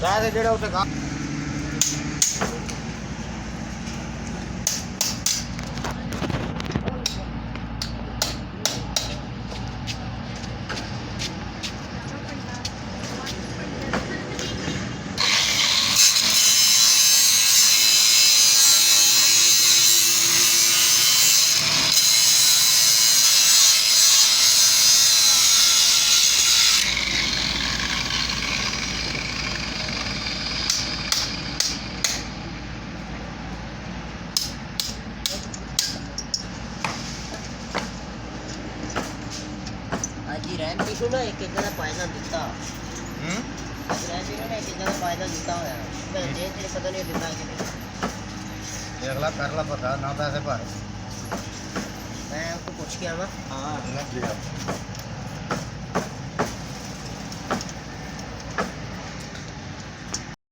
ਪੈਸੇ ਜਿਹੜੇ ਉੱਤੇ ਖਾ रैम पीछू ना एक का फायदा दिता रैम पीछू ना एक का फायदा दिता होया मैं देख के पता नहीं दिता कि नहीं देख ला कर ला पता ना पैसे भर मैं उसको पूछ के आवा हाँ लग गया